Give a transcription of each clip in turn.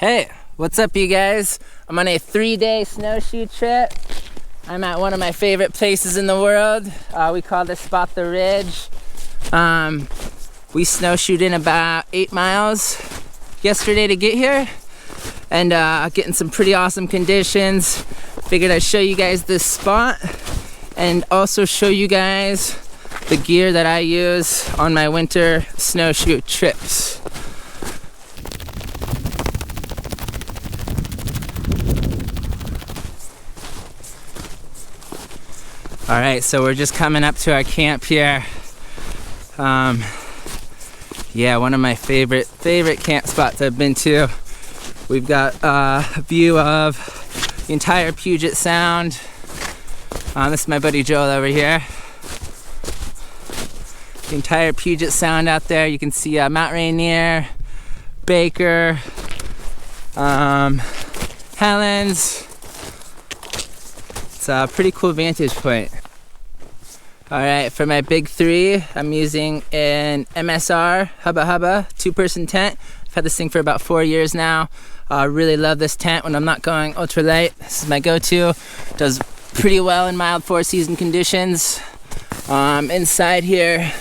Hey, what's up you guys? I'm on a 3-day snowshoe trip. I'm at one of my favorite places in the world. We call this spot the Ridge. We snowshoed in about 8 miles yesterday to get here, and getting some pretty awesome conditions. Figured I'd show you guys this spot and also show you guys the gear that I use on my winter snowshoe trips. All right, so we're just coming up to our camp here. Yeah, one of my favorite camp spots I've been to. We've got a view of the entire Puget Sound. This is my buddy Joel over here. The entire Puget Sound out there. You can see Mount Rainier, Baker, Helens. It's a pretty cool vantage point. All right, for my big three, I'm using an MSR Hubba Hubba 2-person tent. I've had this thing for about 4 years now. I really love this tent when I'm not going ultralight. This is my go-to. Does pretty well in mild 4-season conditions. Inside here,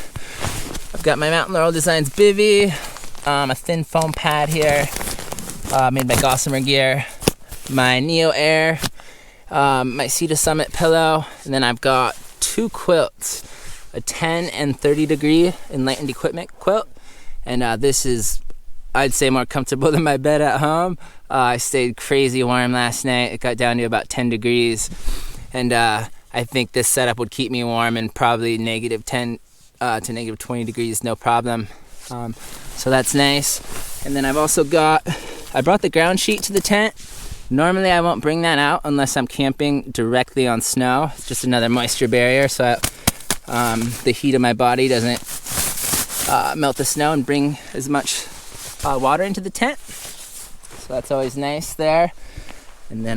I've got my Mountain Laurel Designs bivvy, a thin foam pad here, made by Gossamer Gear, my Neo Air, my Sea to Summit pillow, and then I've got 2 quilts, a 10 and 30 degree Enlightened Equipment quilt, and this is, I'd say, more comfortable than my bed at home. I stayed crazy warm last night. It got down to about 10 degrees, and I think this setup would keep me warm in probably negative 10 to negative 20 degrees, no problem. So that's nice. And then I've also I brought the ground sheet to the tent. Normally I won't bring that out unless I'm camping directly on snow. It's just another moisture barrier, so the heat of my body doesn't melt the snow and bring as much water into the tent. So that's always nice there. And then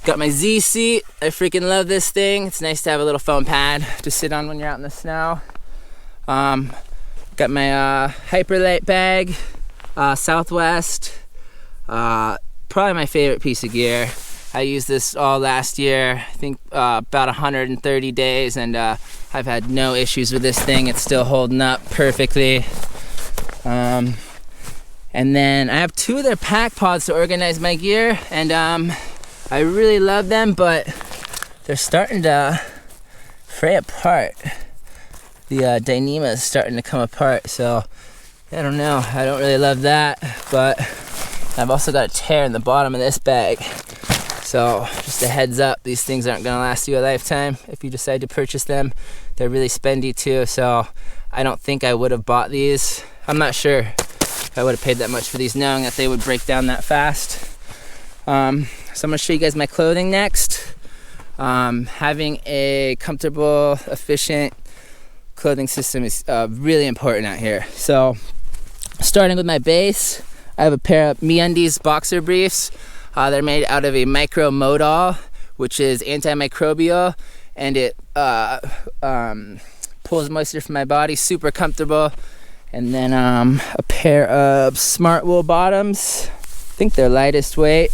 got my Z seat. I freaking love this thing. It's nice to have a little foam pad to sit on when you're out in the snow. Got my Hyperlight bag, Southwest. Probably my favorite piece of gear. I used this all last year, I think about 130 days, and I've had no issues with this thing. It's still holding up perfectly. And then I have 2 of their pack pods to organize my gear, and I really love them, but they're starting to fray apart. The Dyneema is starting to come apart, so I don't know. I don't really love that, but I've also got a tear in the bottom of this bag. So just a heads up, these things aren't gonna last you a lifetime if you decide to purchase them. They're really spendy too, so I don't think I would have bought these. I'm not sure if I would have paid that much for these knowing that they would break down that fast. So I'm gonna show you guys my clothing next. Having a comfortable, efficient clothing system is really important out here. So starting with my base, I have a pair of MeUndies boxer briefs. They're made out of a micro modal, which is antimicrobial, and it pulls moisture from my body. Super comfortable. And then a pair of Smart Wool bottoms. I think they're lightest weight.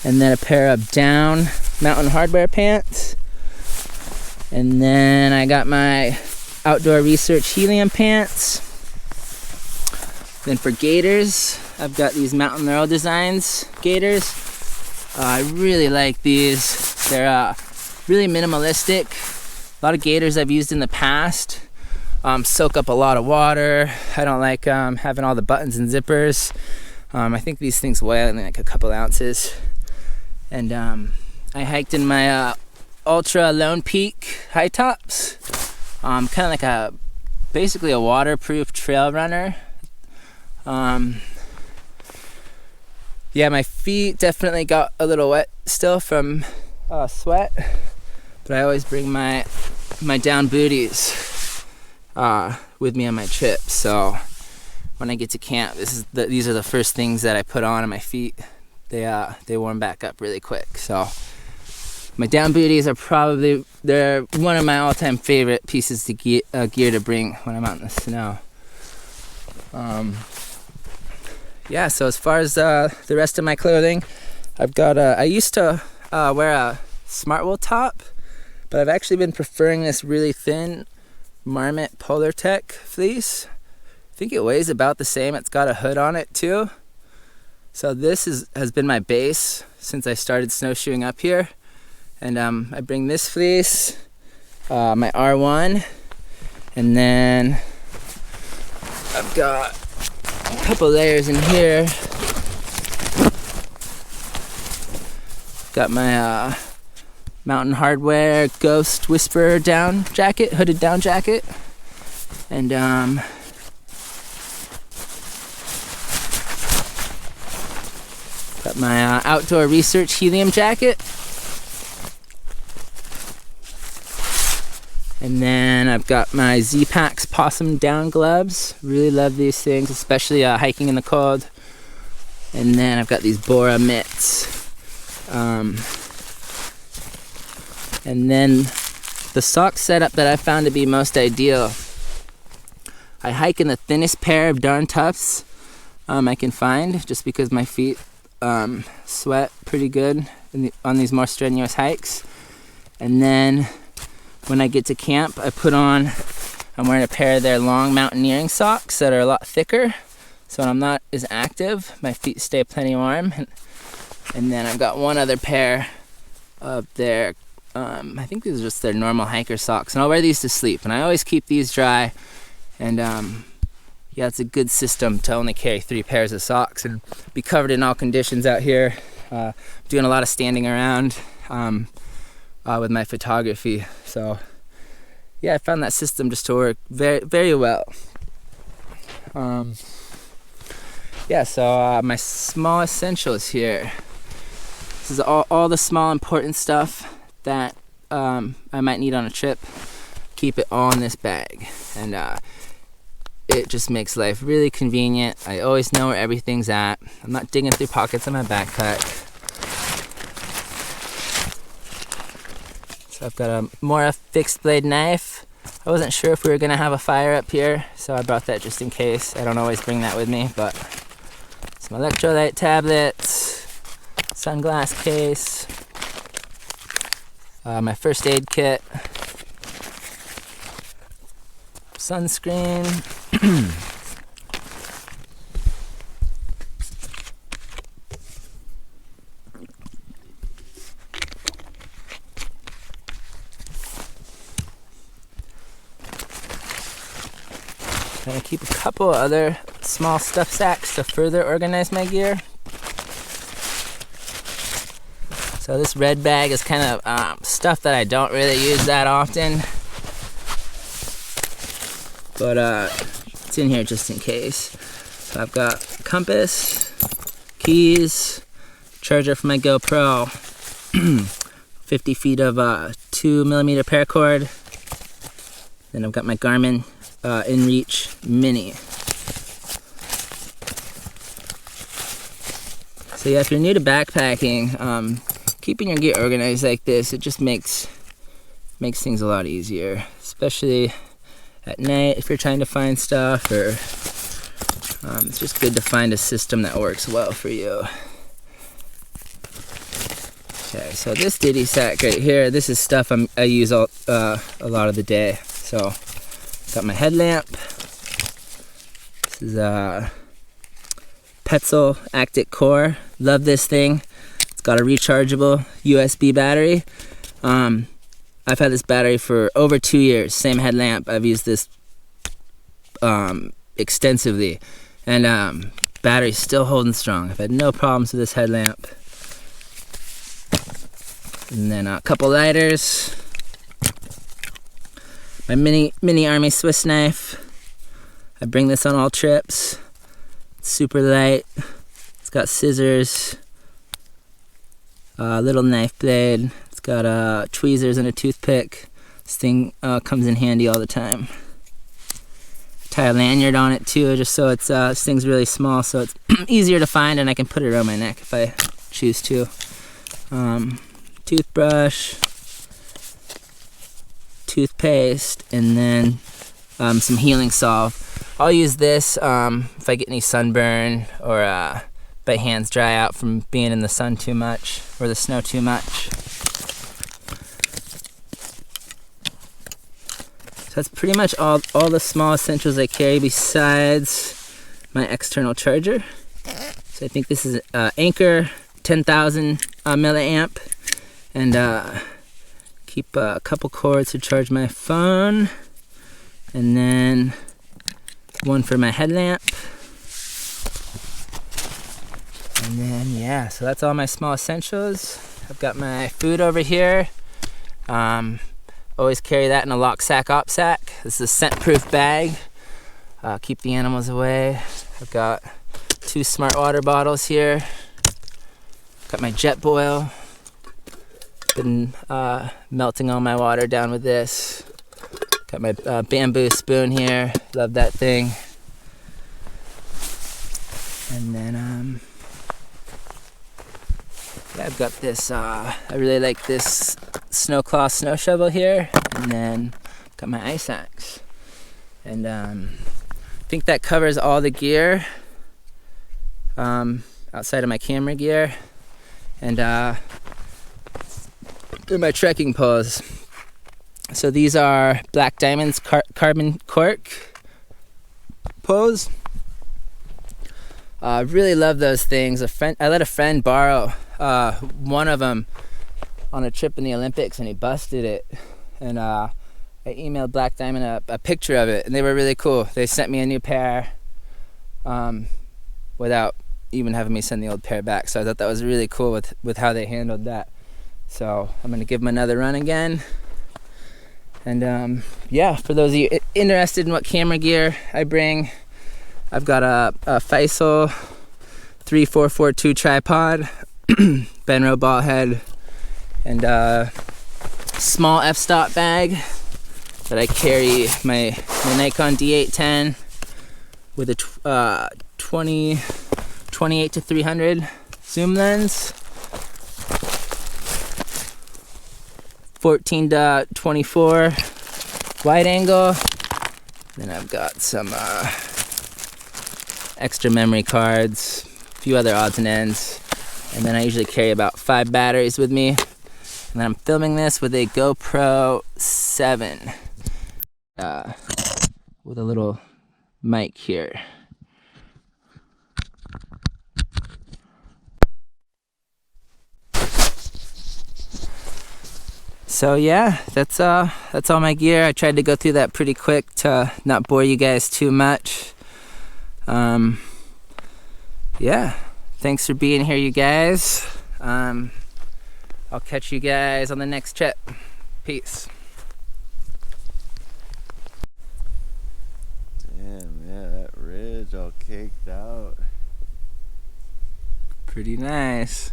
And then a pair of down Mountain Hardwear pants. And then I got my Outdoor Research Helium pants. Then for gaiters, I've got these Mountain Laurel Designs gaiters. I really like these. They're really minimalistic. A lot of gaiters I've used in the past soak up a lot of water. I don't like having all the buttons and zippers. I think these things weigh only like a couple ounces. And I hiked in my Ultra Lone Peak high tops. Kind of like basically a waterproof trail runner. Yeah, my feet definitely got a little wet still from sweat, but I always bring my down booties with me on my trip. So when I get to camp, these are the first things that I put on my feet. They warm back up really quick. So my down booties are they're one of my all-time favorite pieces to gear to bring when I'm out in the snow. yeah, so as far as the rest of my clothing, I've got I used to wear a smart wool top, but I've actually been preferring this really thin Marmot Polar Tech fleece. I think it weighs about the same. It's got a hood on it too. So this has been my base since I started snowshoeing up here. And I bring this fleece, my R1, and then I've got a couple layers in here. Got my Mountain Hardwear Ghost Whisperer down jacket, hooded down jacket, and got my Outdoor Research helium jacket, and then I've got my Z-Packs Possum down gloves. Really love these things, especially hiking in the cold. And then I've got these Bora mitts. And then the sock setup that I found to be most ideal. I hike in the thinnest pair of Darn Toughs I can find, just because my feet sweat pretty good on these more strenuous hikes. And then when I get to camp, I'm wearing a pair of their long mountaineering socks that are a lot thicker, so when I'm not as active, my feet stay plenty warm. And then I've got one other pair of their I think these are just their normal hiker socks, and I'll wear these to sleep, and I always keep these dry. And yeah, it's a good system to only carry 3 pairs of socks and be covered in all conditions out here. Doing a lot of standing around with my photography, so yeah, I found that system just to work very, very well. Yeah, so my small essentials here. This is all the small important stuff that I might need on a trip. Keep it all in this bag, and it just makes life really convenient. I always know where everything's at. I'm not digging through pockets in my backpack. So I've got a Mora fixed blade knife. I wasn't sure if we were gonna have a fire up here, so I brought that just in case. I don't always bring that with me, but some electrolyte tablets, sunglass case, my first aid kit, sunscreen, and I keep a couple other small stuff sacks to further organize my gear. So this red bag is kind of stuff that I don't really use that often, but it's in here just in case. So I've got compass, keys, charger for my GoPro, 50 feet of 2mm paracord. Then I've got my Garmin InReach Mini. So yeah, if you're new to backpacking, keeping your gear organized like this, it just makes things a lot easier, especially at night if you're trying to find stuff, or it's just good to find a system that works well for you. Okay, so this ditty sack right here, this is stuff I use a lot of the day. So got my headlamp. This is Petzl Actic Core. Love this thing. Got a rechargeable USB battery. I've had this battery for over 2 years. Same headlamp. I've used this extensively, and battery's still holding strong. I've had no problems with this headlamp. And then a couple lighters. My mini Army Swiss knife. I bring this on all trips. It's super light. It's got scissors. Little knife blade. It's got tweezers and a toothpick. This thing comes in handy all the time. Tie a lanyard on it too, just so it's this thing's really small, so it's easier to find, and I can put it around my neck if I choose to. Toothbrush, toothpaste, and then some healing salve. I'll use this if I get any sunburn or my hands dry out from being in the sun too much or the snow too much. So that's pretty much all the small essentials I carry besides my external charger. So I think this is Anchor 10,000 milliamp, and keep a couple cords to charge my phone, and then one for my headlamp. And then yeah, so that's all my small essentials. I've got my food over here. Always carry that in a lock sack, op sack. This is a scent-proof bag. Keep the animals away. I've got 2 smart water bottles here. Got my jet boil. Been melting all my water down with this. Got my bamboo spoon here. Love that thing. And then yeah, I've got this. I really like this snow shovel here. And then got my ice axe. And I think that covers all the gear outside of my camera gear. And my trekking poles. So these are Black Diamond's carbon cork poles. I really love those things. I let a friend borrow one of them on a trip in the Olympics, and he busted it. And I emailed Black Diamond a picture of it, and they were really cool. They sent me a new pair without even having me send the old pair back. So I thought that was really cool with how they handled that. So I'm gonna give them another run again. And yeah, for those of you interested in what camera gear I bring, I've got a Faisal 3442 tripod, Benro ball head, and a small f-stop bag that I carry my Nikon D810 with a 28 to 300 zoom lens, 14 to 24 wide angle. Then I've got some extra memory cards, a few other odds and ends, and then I usually carry about 5 batteries with me. And then I'm filming this with a GoPro 7 with a little mic here. So yeah, that's all my gear. I tried to go through that pretty quick to not bore you guys too much. Yeah, thanks for being here, you guys. I'll catch you guys on the next trip. Peace. Damn, yeah, that ridge all caked out. Pretty nice.